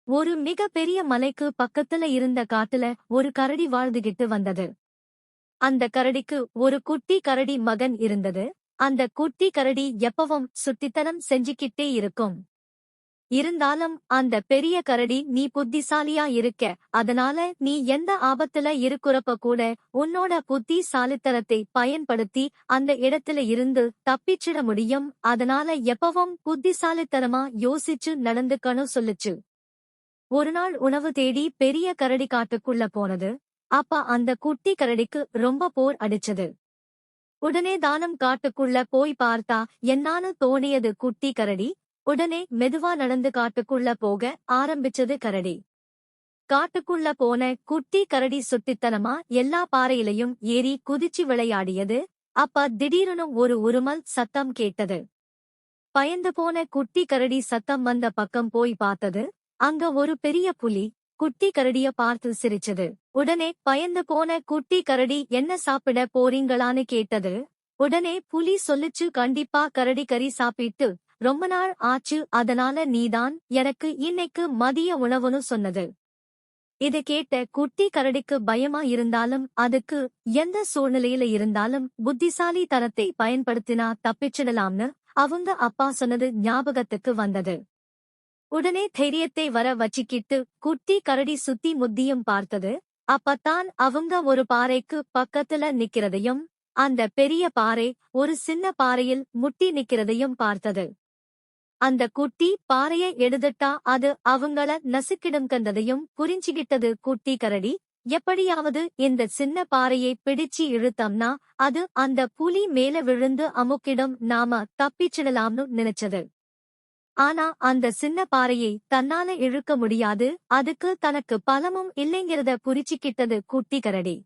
ஒரு மிக பெரிய மலைக்கு பக்கத்துல இருந்த காட்டுல ஒரு கரடி வாழ்ந்துகிட்டு வந்தது. அந்த கரடிக்கு ஒரு குட்டி கரடி மகன் இருந்தது. அந்த குட்டி கரடி எப்பவும் சுட்டித்தனம் செஞ்சுக்கிட்டே இருக்கும். இருந்தாலும் அந்த பெரிய கரடி நீ புத்திசாலியா இருக்க, அதனால நீ எந்த ஆபத்துல இருக்குறப்ப கூட உன்னோட புத்திசாலித்தனத்தை பயன்படுத்தி அந்த இடத்துல இருந்து தப்பிச்சிட முடியும், அதனால எப்பவும் புத்திசாலித்தனமா யோசிச்சு நடந்துக்கணும் சொல்லுச்சு. ஒருநாள் உணவு தேடி பெரிய கரடி காட்டுக்குள்ள போனது. அப்ப அந்த குட்டி கரடிக்கு ரொம்ப போர் அடிச்சது. உடனே தானம் காட்டுக்குள்ள போய் பார்த்தா என்னான்னு தோணியது குட்டி கரடி. உடனே மெதுவா நடந்து காட்டுக்குள்ள போக ஆரம்பிச்சது கரடி. காட்டுக்குள்ள போன குட்டி கரடி சுட்டித்தனமா எல்லா பாறையிலையும் ஏறி குதிச்சு விளையாடியது. அப்ப திடீரென ஒரு உருமல் சத்தம் கேட்டது. பயந்து போன குட்டி கரடி சத்தம் வந்த பக்கம் போய் பார்த்தது. அங்க ஒரு பெரிய புலி குட்டி கரடிய பார்த்து சிரிச்சது. உடனே பயந்து போன குட்டி கரடி என்ன சாப்பிட போறீங்களான்னு கேட்டது. உடனே புலி சொல்லுச்சு, கண்டிப்பா கரடி கறி சாப்பிட்டு ரொம்ப நாள் ஆச்சு, அதனால நீதான் எனக்கு இன்னைக்கு மதிய உணவுன்னு சொன்னது. இதை கேட்ட குட்டி கரடிக்கு பயமா இருந்தாலும் அதுக்கு எந்த சூழ்நிலையில இருந்தாலும் புத்திசாலி தனத்தை பயன்படுத்தினா தப்பிச்சிடலாம்னு அவங்க அப்பா சொன்னது ஞாபகத்துக்கு வந்தது. உடனே தைரியத்தை வர வச்சிக்கிட்டு குட்டி கரடி சுத்தி முத்தியும் பார்த்தது. அப்பத்தான் அவங்க ஒரு பாறைக்கு பக்கத்துல நிக்கிறதையும் அந்த பெரிய பாறை ஒரு சின்ன பாறையில் முட்டி நிக்கிறதையும் பார்த்தது. அந்த குட்டி பாறையை எடுத்துட்டா அது அவங்கள நசுக்கிடும் கண்டதையும் புரிஞ்சுகிட்டது குட்டி கரடி. எப்படியாவது இந்த சின்ன பாறையை பிடிச்சு இழுத்தம்னா அது அந்த புலி மேல விழுந்து அமுக்கிடும், நாம தப்பிச்சிடலாம்னு நினைச்சது. ஆனா அந்த சின்ன பாறையை தன்னால இழுக்க முடியாது, அதுக்கு தனக்கு பலமும் இல்லைங்கிறத புரிச்சுக்கிட்டது குட்டி கரடி.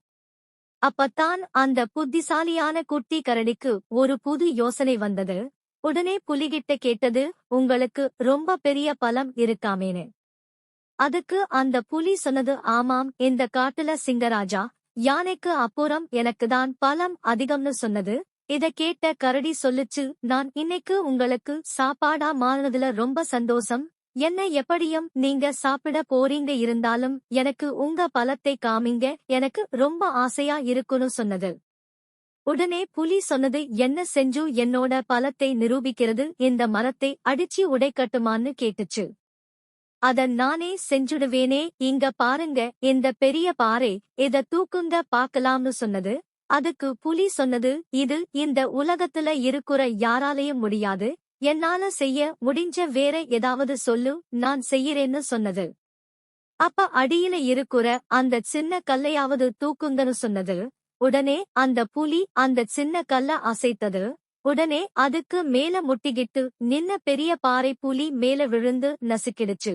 அப்பத்தான் அந்த புத்திசாலியான குட்டி கரடிக்கு ஒரு புது யோசனை வந்தது. உடனே புலிகிட்ட கேட்டது, உங்களுக்கு ரொம்ப பெரிய பலம் இருக்காமேன்னு. அதுக்கு அந்த புலி சொன்னது, ஆமாம், இந்த காட்டுல சிங்கராஜா யானைக்கு அப்புறம் எனக்குதான் பலம் அதிகம்னு சொன்னது. இத கேட்ட கரடி சொல்லுச்சு, நான் இன்னைக்கு உங்களுக்கு சாப்பாடா மாறினதுல ரொம்ப சந்தோஷம். என்ன எப்படியும் நீங்க சாப்பிட போறீங்க, இருந்தாலும் எனக்கு உங்க பலத்தை காமிங்க, எனக்கு ரொம்ப ஆசையா இருக்குன்னு சொன்னது. உடனே புலி சொன்னது, என்ன செஞ்சு என்னோட பலத்தை நிரூபிக்கிறது, இந்த மரத்தை அடிச்சு உடைக்கட்டுமான்னு கேட்டுச்சு. அத நானே செஞ்சுடுவேனே, இங்க பாருங்க இந்த பெரிய பாறை, இத தூக்குங்க பாக்கலாம்னு சொன்னது. அதுக்கு புலி சொன்னது, இது இந்த உலகத்துல இருக்குற யாராலையும் முடியாது, என்னால செய்ய முடிஞ்ச வேற ஏதாவது சொல்லு, நான் செய்யறேன்னு சொன்னது. அப்ப அடியில இருக்குற அந்த சின்ன கல்லையாவது தூக்குங்கன்னு சொன்னது. உடனே அந்த புலி அந்த சின்ன கல்ல அசைத்தது. உடனே அதுக்கு மேல முட்டிக்கிட்டு நின்ன பெரிய பாறை புலி மேல விழுந்து நசுக்கிடுச்சு.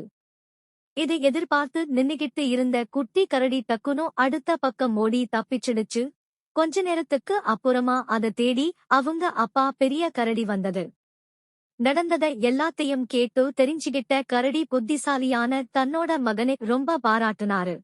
இதை எதிர்பார்த்து நின்னுகிட்டு இருந்த குட்டி கரடி டக்குனோ அடுத்த பக்கம் ஓடி தப்பிச்சிடுச்சு. கொஞ்ச நேரத்துக்கு அப்புறமா அதை தேடி அவங்க அப்பா பெரிய கரடி வந்தது. நடந்தத எல்லாத்தையும் கேட்டு தெரிஞ்சுகிட்ட கரடி புத்திசாலியான தன்னோட மகனை ரொம்ப பாராட்டுனாரு.